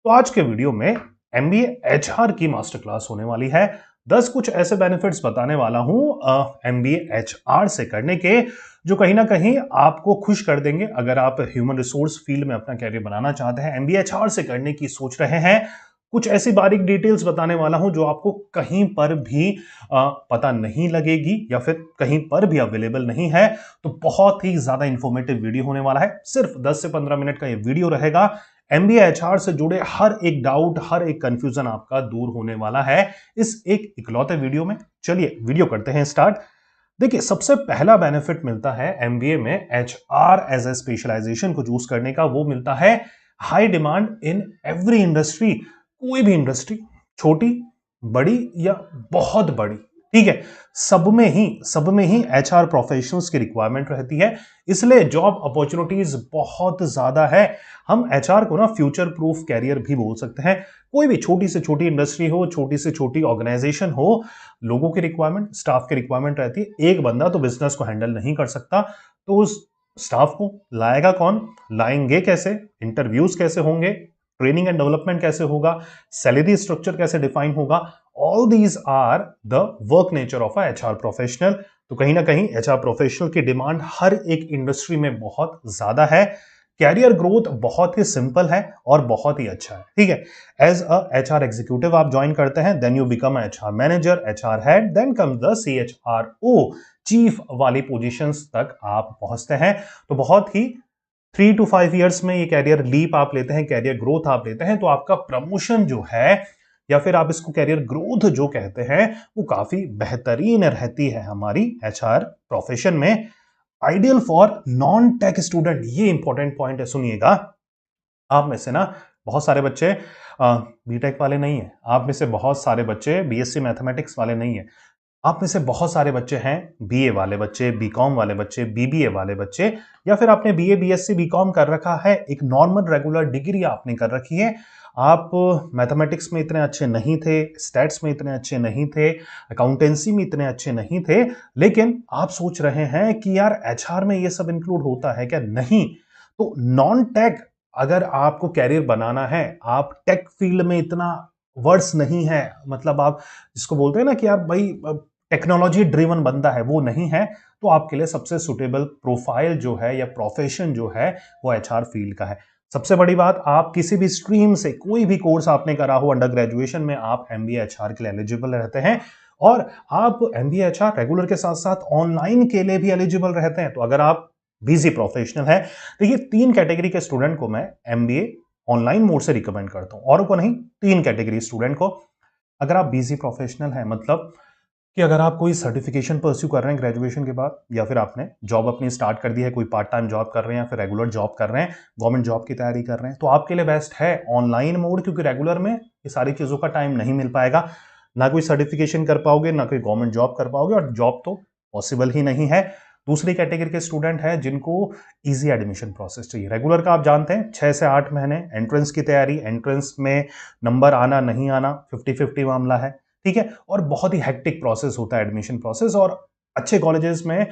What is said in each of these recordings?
तो आज के वीडियो में एमबीए एचआर की मास्टर क्लास होने वाली है। 10 कुछ ऐसे बेनिफिट्स बताने वाला हूं एमबीए एचआर से करने के, जो कहीं ना कहीं आपको खुश कर देंगे अगर आप ह्यूमन रिसोर्स फील्ड में अपना कैरियर बनाना चाहते हैं, एमबीए एचआर से करने की सोच रहे हैं। कुछ ऐसी बारीक डिटेल्स बताने वाला हूं जो आपको कहीं पर भी पता नहीं लगेगी या फिर कहीं पर भी अवेलेबल नहीं है। तो बहुत ही ज्यादा इंफॉर्मेटिव वीडियो होने वाला है। सिर्फ 10 से 15 मिनट का ये वीडियो रहेगा। एमबीए एचआर से जुड़े हर एक डाउट, हर एक कंफ्यूजन आपका दूर होने वाला है इस एक इकलौते वीडियो में। चलिए वीडियो करते हैं स्टार्ट। देखिए, सबसे पहला बेनिफिट मिलता है एमबीए में एचआर एज ए स्पेशलाइजेशन को चूज करने का, वो मिलता है high demand in every industry. कोई भी इंडस्ट्री, छोटी, बड़ी या बहुत बड़ी, ठीक है, सब में ही एचआर प्रोफेशनल्स की रिक्वायरमेंट रहती है। इसलिए जॉब अपॉर्चुनिटीज बहुत ज्यादा है। हम एचआर को ना फ्यूचर प्रूफ कैरियर भी बोल सकते हैं। कोई भी छोटी से छोटी इंडस्ट्री हो, छोटी से छोटी ऑर्गेनाइजेशन हो, लोगों की रिक्वायरमेंट, स्टाफ की रिक्वायरमेंट रहती है। एक बंदा तो बिजनेस को हैंडल नहीं कर सकता, तो उस स्टाफ को लाएगा कौन, लाएंगे कैसे, इंटरव्यूज कैसे होंगे, ट्रेनिंग एंड डेवलपमेंट कैसे होगा, सैलरी स्ट्रक्चर कैसे डिफाइन होगा। All these are the work nature of a HR professional. तो कहीं ना कहीं एचआर प्रोफेशनल की डिमांड हर एक इंडस्ट्री में बहुत ज्यादा है। कैरियर ग्रोथ बहुत ही सिंपल है और बहुत ही अच्छा है, ठीक है। एज अ एचआर एग्जीक्यूटिव आप ज्वाइन करते हैं, then you become HR manager, HR head, then come the CHRO, chief वाली पोजीशंस तक आप पहुंचते हैं। तो बहुत ही 3 to 5 years में ये कैरियर लीप आप लेते हैं, कैरियर ग्रोथ आप लेते हैं, तो आपका प्रमोशन जो है या फिर आप इसको कैरियर ग्रोथ जो कहते हैं, वो काफी बेहतरीन रहती है हमारी एचआर प्रोफेशन में। Ideal for non tech student, ये इंपॉर्टेंट पॉइंट है, सुनिएगा। आप में से ना बहुत सारे बच्चे बीटेक वाले नहीं है, आप में से बहुत सारे बच्चे बीएससी मैथमेटिक्स वाले नहीं है, आप में से बहुत सारे बच्चे हैं बीए वाले बच्चे, बीकॉम वाले बच्चे, बीबीए वाले बच्चे, या फिर आपने बीए बीएससी बीकॉम कर रखा है, एक नॉर्मल रेगुलर डिग्री आपने कर रखी है। आप मैथमेटिक्स में इतने अच्छे नहीं थे, स्टैट्स में इतने अच्छे नहीं थे, अकाउंटेंसी में इतने अच्छे नहीं थे, लेकिन आप सोच रहे हैं कि यार एचआर में ये सब इंक्लूड होता है क्या? नहीं। तो नॉन टेक अगर आपको कैरियर बनाना है, आप टेक फील्ड में इतना वर्ड्स नहीं है, मतलब आप जिसको बोलते हैं ना कि यार भाई टेक्नोलॉजी ड्रिवन बंदा है, वो नहीं है, तो आपके लिए सबसे सुटेबल प्रोफाइल जो है या प्रोफेशन जो है वो एचआर फील्ड का है। सबसे बड़ी बात, आप किसी भी स्ट्रीम से कोई भी कोर्स आपने करा हो अंडर ग्रेजुएशन में, आप एमबीए एचआर के लिए एलिजिबल रहते हैं। और आप एमबीए एचआर रेगुलर के साथ साथ ऑनलाइन के लिए भी एलिजिबल रहते हैं। तो अगर आप बिजी प्रोफेशनल है, तो ये 3 कैटेगरी के स्टूडेंट को मैं एमबीए ऑनलाइन मोड से रिकमेंड करता हूं, औरों को नहीं, 3 कैटेगरी स्टूडेंट को। अगर आप बिजी प्रोफेशनल हैं, मतलब कि अगर आप कोई सर्टिफिकेशन परस्यू कर रहे हैं ग्रेजुएशन के बाद, या फिर आपने जॉब अपनी स्टार्ट कर दी है, कोई पार्ट टाइम जॉब कर रहे हैं या फिर रेगुलर जॉब कर रहे हैं, गवर्नमेंट जॉब की तैयारी कर रहे हैं, तो आपके लिए बेस्ट है ऑनलाइन मोड, क्योंकि रेगुलर में ये सारी चीजों का टाइम नहीं मिल पाएगा। ना कोई सर्टिफिकेशन कर पाओगे, ना कोई गवर्नमेंट जॉब कर पाओगे, और जॉब तो पॉसिबल ही नहीं है। दूसरी कैटेगरी के स्टूडेंट है जिनको इजी एडमिशन प्रोसेस चाहिए। रेगुलर का आप जानते हैं 6 से 8 महीने एंट्रेंस की तैयारी, एंट्रेंस में नंबर आना नहीं आना 50-50 मामला है, ठीक है, और बहुत ही हेक्टिक प्रोसेस होता है एडमिशन प्रोसेस। और अच्छे कॉलेजेस में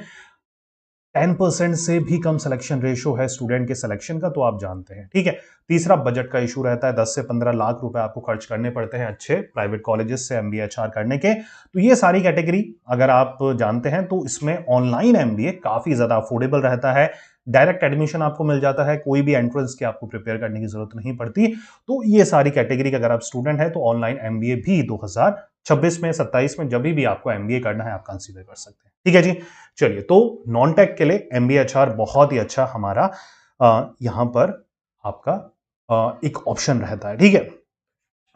10% से भी कम सिलेक्शन रेशियो है स्टूडेंट के सिलेक्शन का, तो आप जानते हैं, ठीक है। तीसरा, बजट का इशू रहता है, 10 से 15 लाख रुपए आपको खर्च करने पड़ते हैं अच्छे प्राइवेट कॉलेजेस से एमबीए एचआर करने के। तो ये सारी कैटेगरी अगर आप जानते हैं, तो इसमें ऑनलाइन एमबीए काफी ज्यादा अफोर्डेबल रहता है। डायरेक्ट एडमिशन आपको मिल जाता है, कोई भी एंट्रेंस की आपको प्रिपेयर करने की जरूरत नहीं पड़ती। तो ये सारी कैटेगरी का अगर आप स्टूडेंट है, तो ऑनलाइन एमबीए भी 2026 में, 27 में, जब भी आपको एमबीए करना है, आप कंसीडर कर सकते हैं, ठीक है जी। चलिए, तो नॉन टेक के लिए एमबीए एचआर बहुत ही अच्छा हमारा यहां पर आपका एक ऑप्शन रहता है, ठीक है।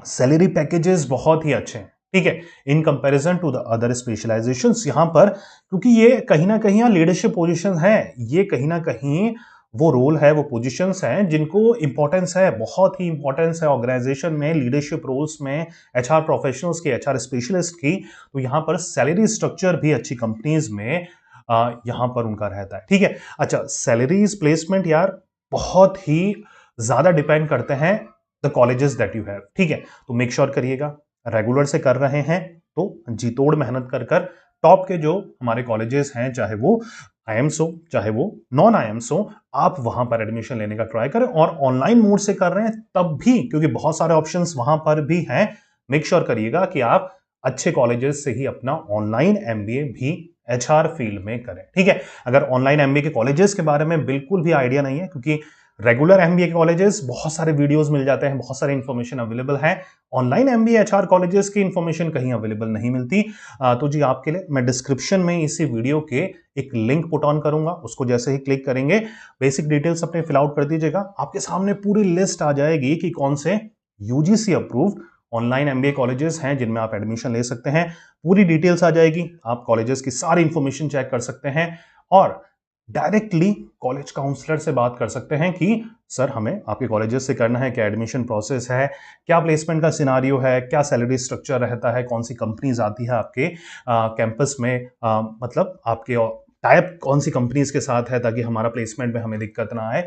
सैलरी पैकेजेस बहुत ही अच्छे हैं, ठीक है, in comparison to the other specialisations यहां पर, क्योंकि ये कहीं ना कहीं लीडरशिप पोजीशन है, ये कहीं ना कहीं वो रोल है, वो पोजीशंस हैं जिनको इंपॉर्टेंस है, बहुत ही इंपॉर्टेंस है ऑर्गेनाइजेशन में, लीडरशिप रोल्स में, एचआर प्रोफेशनल्स की, एचआर स्पेशलिस्ट की। तो यहां पर सैलरी स्ट्रक्चर भी अच्छी कंपनीज में यहां पर उनका रहता है, ठीक है। अच्छा, सैलरीज प्लेसमेंट यार बहुत ही ज्यादा डिपेंड करते हैं the colleges that you have, ठीक है। तो मेक श्योर करिएगा रेगुलर से कर रहे हैं तो जी तोड़ मेहनत कर कर टॉप के जो हमारे कॉलेजेस हैं, चाहे वो आईएम्स हो चाहे वो नॉन आईएम्स हो, आप वहां पर एडमिशन लेने का ट्राई करें। और ऑनलाइन मोड से कर रहे हैं तब भी, क्योंकि बहुत सारे ऑप्शंस वहां पर भी हैं, मेक श्योर करिएगा कि आप अच्छे कॉलेजेस से ही अपना ऑनलाइन एमबीए भी एचआर फील्ड में करें। ठीक है, अगर ऑनलाइन एमबीए के कॉलेजेस के बारे में बिल्कुल भी आइडिया नहीं है, क्योंकि रेगुलर एमबीए के कॉलेजेस बहुत सारे वीडियोस मिल जाते हैं, बहुत सारे इंफॉर्मेशन अवेलेबल है, ऑनलाइन एमबीए एचआर कॉलेजेस की इंफॉर्मेशन कहीं अवेलेबल नहीं मिलती। तो जी आपके लिए मैं डिस्क्रिप्शन में इसी वीडियो के एक लिंक पुट ऑन करूंगा, उसको जैसे ही क्लिक करेंगे बेसिक डिटेल्स अपने फिल आउट कर दीजिएगा, आपके सामने पूरी लिस्ट आ जाएगी कि कौन से UGC approved online MBA colleges हैं जिनमें आप एडमिशन ले सकते हैं। पूरी डिटेल्स आ जाएगी, आप कॉलेजेस की सारी इंफॉर्मेशन चेक कर सकते हैं और डायरेक्टली कॉलेज काउंसलर से बात कर सकते हैं कि सर हमें आपके कॉलेजेस से करना है, क्या एडमिशन प्रोसेस है, क्या प्लेसमेंट का सिनारियो है, क्या सैलरी स्ट्रक्चर रहता है, कौन सी कंपनीज आती है आपके कैंपस में, मतलब आपके टाइप कौन सी कंपनीज के साथ है ताकि हमारा प्लेसमेंट में हमें दिक्कत ना आए,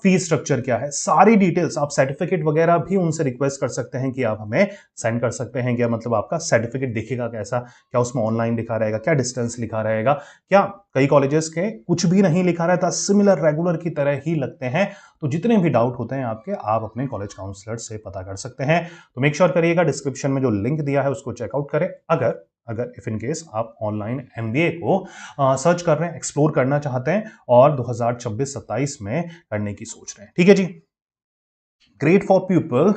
फीस स्ट्रक्चर क्या है, सारी डिटेल्स, आप सर्टिफिकेट वगैरह भी उनसे रिक्वेस्ट कर सकते हैं कि आप हमें सेंड कर सकते हैं। क्या मतलब आपका सर्टिफिकेट दिखेगा कैसा, क्या उसमें ऑनलाइन लिखा रहेगा, क्या डिस्टेंस लिखा रहेगा, क्या कई कॉलेजेस के कुछ भी नहीं लिखा रहता, सिमिलर रेगुलर की तरह ही लगते हैं। तो जितने भी डाउट होते हैं आपके, आप अपने कॉलेज काउंसलर से पता कर सकते हैं। तो मेक श्योर करिएगा डिस्क्रिप्शन में जो लिंक दिया है उसको चेकआउट करें। अगर अगर इफ इन केस आप ऑनलाइन एमबीए को सर्च कर रहे हैं, एक्सप्लोर करना चाहते हैं और 2026-27 में करने की सोच रहे हैं, ठीक है जी। Great for people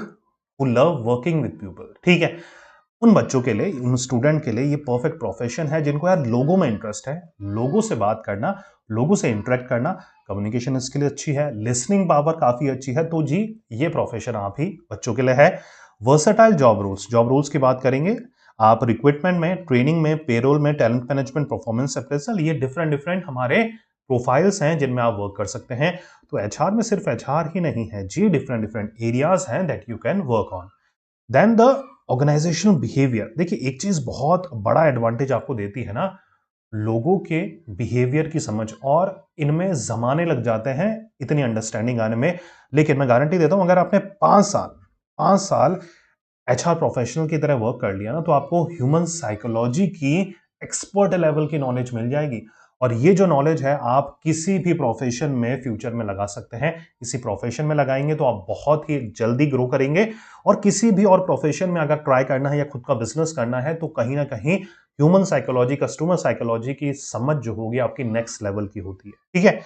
who love working with people, ठीक है, उन बच्चों के लिए, उन स्टूडेंट के लिए ये परफेक्ट प्रोफेशन है जिनको यार लोगों में इंटरेस्ट है, लोगों से बात करना, लोगों से इंटरेक्ट करना, कम्युनिकेशन स्किल अच्छी है, लिसनिंग पावर काफी अच्छी है, तो जी ये प्रोफेशन आप ही बच्चों के लिए है। वर्सेटाइल जॉब रोल्स की बात करेंगे, आप रिक्रूटमेंट में, ट्रेनिंग में, पेरोल में, टैलेंट मैनेजमेंट, परफॉर्मेंस अप्रेजल, ये डिफरेंट डिफरेंट हमारे प्रोफाइल्स हैं जिनमें आप वर्क कर सकते हैं। तो एचआर में सिर्फ एचआर ही नहीं है जी, डिफरेंट डिफरेंट एरियाज हैं that you can work on. Then the organisational behaviour, देखिए एक चीज बहुत बड़ा एडवांटेज आपको देती है ना, लोगों के बिहेवियर की समझ, और इनमें जमाने लग जाते हैं इतनी अंडरस्टैंडिंग आने में, लेकिन मैं गारंटी देता हूं अगर आपने 5 साल एचआर प्रोफेशनल की तरह वर्क कर लिया ना, तो आपको ह्यूमन साइकोलॉजी की एक्सपर्ट लेवल की नॉलेज मिल जाएगी। और ये जो नॉलेज है आप किसी भी प्रोफेशन में फ्यूचर में लगा सकते हैं, इसी प्रोफेशन में लगाएंगे तो आप बहुत ही जल्दी ग्रो करेंगे। और किसी भी और प्रोफेशन में अगर ट्राई करना है या खुद का बिजनेस करना है तो कहीं ना कहीं ह्यूमन साइकोलॉजी, कस्टमर साइकोलॉजी की समझ जो होगी आपकी नेक्स्ट लेवल की होती है, ठीक है।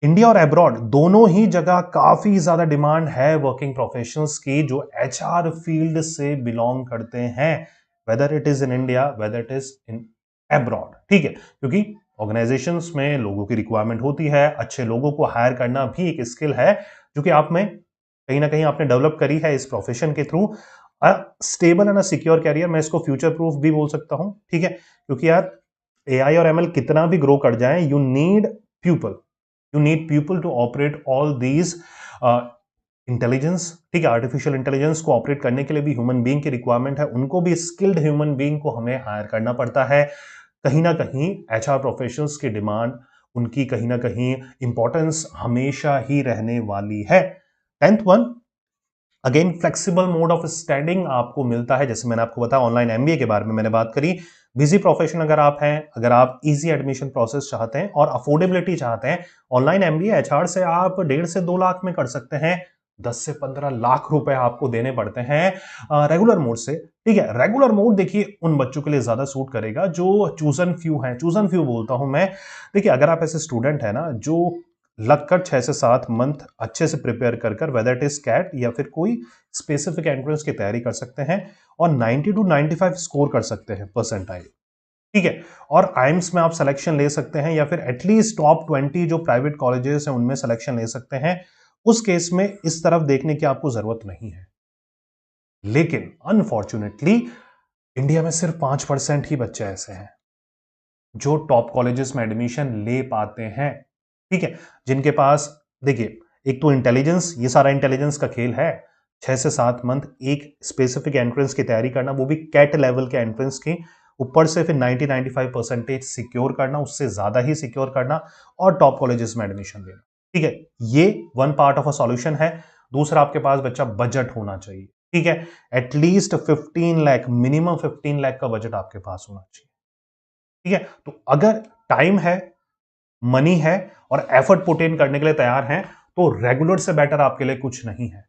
इंडिया और अब्रॉड दोनों ही जगह काफी ज्यादा डिमांड है वर्किंग प्रोफेशनल्स की जो एचआर फील्ड से बिलोंग करते हैं, whether it is in India, whether it is in abroad, ठीक है, क्योंकि ऑर्गेनाइजेशंस में लोगों की रिक्वायरमेंट होती है, अच्छे लोगों को हायर करना भी एक स्किल है जो कि आप में कहीं ना कहीं आपने डेवलप करी है इस प्रोफेशन के थ्रू। स्टेबल एंड सिक्योर कैरियर, मैं इसको फ्यूचर प्रूफ भी बोल सकता हूं, ठीक है, क्योंकि यार एआई और एमएल कितना भी ग्रो कर जाए, people you need people to operate all these intelligence, ठीक है, आर्टिफिशियल इंटेलिजेंस को ऑपरेट करने के लिए भी ह्यूमन बीइंग की रिक्वायरमेंट है, उनको भी स्किल्ड ह्यूमन बीइंग को हमें हायर करना पड़ता है। कहीं ना कहीं एचआर प्रोफेशनल्स की डिमांड, उनकी कहीं ना कहीं इंपॉर्टेंस हमेशा ही रहने वाली है। 10th one, again flexible mode of studying आपको मिलता है, जैसे मैंने आपको बताया ऑनलाइन एमबीए के बारे में मैंने बात करी। बिजी प्रोफेशन अगर आप हैं, अगर आप इजी एडमिशन प्रोसेस चाहते हैं और अफोर्डेबिलिटी चाहते हैं, ऑनलाइन एमबीए एचआर से आप 1.5 से 2 लाख में कर सकते हैं। 10 से 15 लाख रुपए आपको देने पड़ते हैं रेगुलर मोड से, ठीक है। रेगुलर मोड देखिए उन बच्चों के लिए ज्यादा सूट करेगा जो चूजन फ्यू हैं, चूजन फ्यू बोलता हूं मैं। देखिए अगर आप ऐसे स्टूडेंट है ना जो लगकर 6 से 7 मंथ अच्छे से प्रिपेयर कर वेदर इट इज कैट या फिर कोई स्पेसिफिक एंट्रेंस की तैयारी कर सकते हैं और 90 to 95 स्कोर कर सकते हैं परसेंटाइल, ठीक है। और आइम्स में आप सिलेक्शन ले सकते हैं या फिर एटलीस्ट टॉप 20 जो प्राइवेट कॉलेजेस हैं उनमें सिलेक्शन ले सकते हैं। उस केस में इस तरफ देखने की आपको जरूरत नहीं है। लेकिन अनफॉर्चुनेटली इंडिया में सिर्फ 5% ही बच्चे ऐसे हैं जो टॉप कॉलेजेस में एडमिशन ले पाते हैं, ठीक है, जिनके पास, देखिए एक तो इंटेलिजेंस, ये सारा इंटेलिजेंस का खेल है। 6 से 7 मंथ एक स्पेसिफिक एंट्रेंस की तैयारी करना, वो भी कैट लेवल के एंट्रेंस की, ऊपर से फिर 90-95% सिक्योर करना, उससे ज्यादा ही सिक्योर करना और टॉप कॉलेजेस में एडमिशन लेना, ठीक है। ये one part of a solution है। दूसरा, आपके पास बच्चा बजट होना चाहिए, ठीक है, एटलीस्ट 15 लाख, मिनिमम 15 लाख का बजट आपके पास होना चाहिए, ठीक है। तो अगर टाइम है मनी है और एफर्ट पुट इन करने के लिए तैयार हैं, तो रेगुलर से बेटर आपके लिए कुछ नहीं है।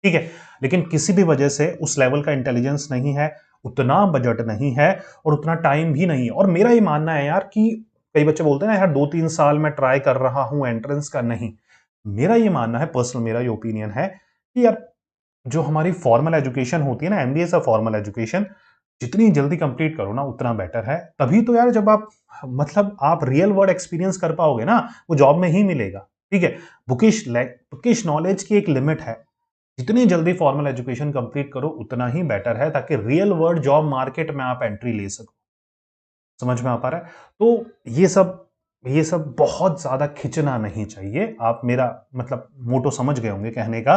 ठीक है, लेकिन किसी भी वजह से उस लेवल का इंटेलिजेंस नहीं है, उतना बजट नहीं है और उतना टाइम भी नहीं है। और मेरा ये मानना है यार कि कई बच्चे बोलते हैं ना यार 2-3 साल मैं ट्राई कर रहा हूं एंट्रेंस का, नहीं। मेरा ये मानना है, पर्सनल मेरा ये ओपिनियन है कि यार जो हमारी फॉर्मल एजुकेशन होती है ना, एमबीए से फॉर्मल एजुकेशन, जितनी जल्दी कंप्लीट करो ना उतना बेटर है। तभी तो यार जब आप मतलब आप रियल वर्ल्ड एक्सपीरियंस कर पाओगे ना, वो जॉब में ही मिलेगा। ठीक है, बुकिश नॉलेज की एक लिमिट है। जितनी जल्दी फॉर्मल एजुकेशन कंप्लीट करो उतना ही बेटर है, ताकि रियल वर्ल्ड जॉब मार्केट में आप एंट्री ले सको। समझ में आ पा रहा है? तो ये सब बहुत ज्यादा खिंचना नहीं चाहिए। आप मेरा मतलब मोटो समझ गए होंगे कहने का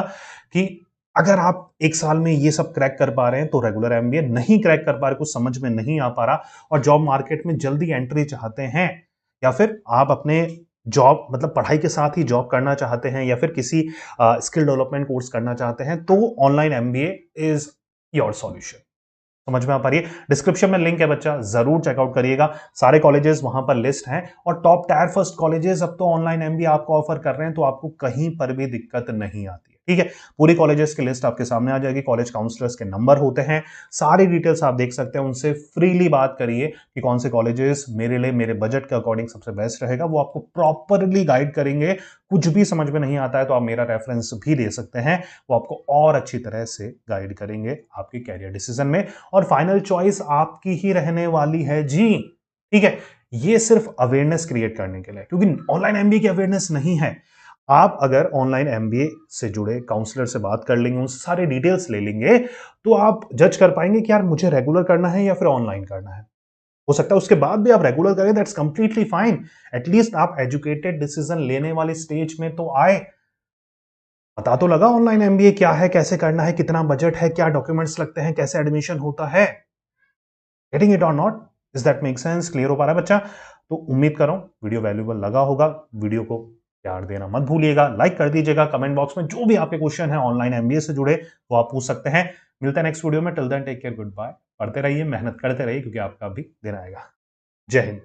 कि अगर आप 1 साल में ये सब क्रैक कर पा रहे हैं तो रेगुलर एमबीए, नहीं क्रैक कर पा रहे, कुछ समझ में नहीं आ पा रहा और जॉब मार्केट में जल्दी एंट्री चाहते हैं, या फिर आप अपने जॉब मतलब पढ़ाई के साथ ही जॉब करना चाहते हैं, या फिर किसी स्किल डेवलपमेंट कोर्स करना चाहते हैं, तो online MBA is your solution. समझ में आ पा रही है? डिस्क्रिप्शन में लिंक है बच्चा, जरूर चेकआउट करिएगा। सारे कॉलेजेस वहां पर लिस्ट हैं और टॉप टायर फर्स्ट कॉलेजेस अब तो ऑनलाइन एमबीए आपको ऑफर कर रहे हैं, तो आपको कहीं पर भी दिक्कत नहीं आती है। ठीक है, पूरी कॉलेजेस की लिस्ट आपके सामने आ जाएगी, कॉलेज काउंसलर्स के नंबर होते हैं, सारी डिटेल्स आप देख सकते हैं। उनसे फ्रीली बात करिए कि कौन से कॉलेजेस मेरे लिए मेरे बजट के अकॉर्डिंग सबसे बेस्ट रहेगा। वो आपको प्रॉपरली गाइड करेंगे। कुछ भी समझ में नहीं आता है तो आप मेरा रेफरेंस भी दे सकते हैं, वो आपको और अच्छी तरह से गाइड करेंगे आपके कैरियर डिसीजन में। और फाइनल चॉइस आपकी ही रहने वाली है जी। ठीक है, ये सिर्फ अवेयरनेस क्रिएट करने के लिए, क्योंकि ऑनलाइन एमबीए की अवेयरनेस नहीं है। आप अगर ऑनलाइन एमबीए से जुड़े काउंसलर से बात कर लेंगे, उनसे सारे डिटेल्स ले लेंगे, तो आप जज कर पाएंगे कि यार मुझे रेगुलर करना है या फिर ऑनलाइन करना है। हो सकता है उसके बाद भी आप रेगुलर करें, दैट्स कंप्लीटली फाइन। एटलीस्ट आप एजुकेटेड डिसीजन लेने वाली स्टेज में तो आए। पता तो लगा ऑनलाइन एमबीए क्या है, कैसे करना है, कितना बजट है, क्या डॉक्यूमेंट्स लगते हैं, कैसे एडमिशन होता है। गेटिंग इट और not? Is that make sense? Clear हो पा रहा है बच्चा? तो उम्मीद कर रहा हूं वीडियो वैल्यूएबल लगा होगा। वीडियो को प्यार देना मत भूलिएगा, लाइक कर दीजिएगा। कमेंट बॉक्स में जो भी आपके क्वेश्चन है ऑनलाइन एमबीए से जुड़े वो आप पूछ सकते हैं। मिलते हैं नेक्स्ट वीडियो में। Till then take care, good bye. पढ़ते रहिए, मेहनत करते रहिए, क्योंकि आपका भी दिन आएगा। जय हिंद।